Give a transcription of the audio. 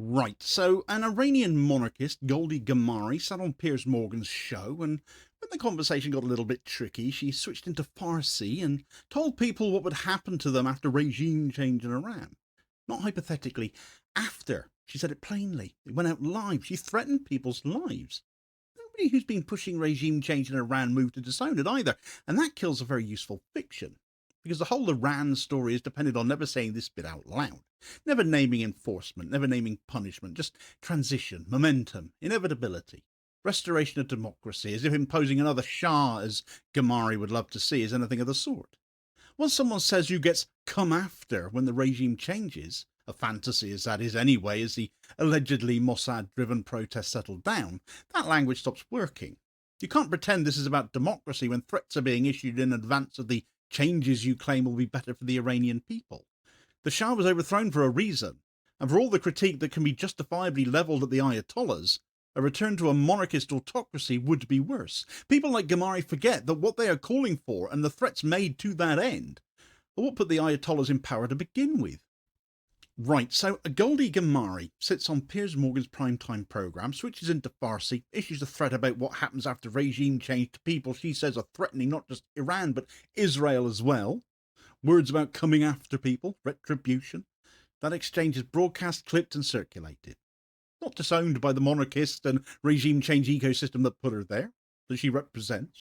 Right, so an Iranian monarchist, Goldie Gamari, sat on Piers Morgan's show, and when the conversation got a little bit tricky, she switched into Farsi and told people what would happen to them after regime change in Iran. Not hypothetically, after. She said it plainly. It went out live. She threatened people's lives. Nobody who's been pushing regime change in Iran moved to disown it either, and that kills a very useful fiction. Because the whole Iran story is dependent on never saying this bit out loud, never naming enforcement, never naming punishment, just transition, momentum, inevitability, restoration of democracy, as if imposing another Shah, as Gamari would love to see, is anything of the sort. Once someone says you gets come after when the regime changes, a fantasy as that is anyway, as the allegedly Mossad-driven protests settle down, that language stops working. You can't pretend this is about democracy when threats are being issued in advance of the changes you claim will be better for the Iranian people. The Shah was overthrown for a reason, and for all the critique that can be justifiably levelled at the Ayatollahs, a return to a monarchist autocracy would be worse. People like Gamari forget that what they are calling for and the threats made to that end are what put the Ayatollahs in power to begin with. Right, so Goldie Gamari sits on Piers Morgan's primetime programme, switches into Farsi, issues a threat about what happens after regime change to people she says are threatening not just Iran but Israel as well. Words about coming after people, retribution. That exchange is broadcast, clipped and circulated. Not disowned by the monarchist and regime change ecosystem that put her there, that she represents.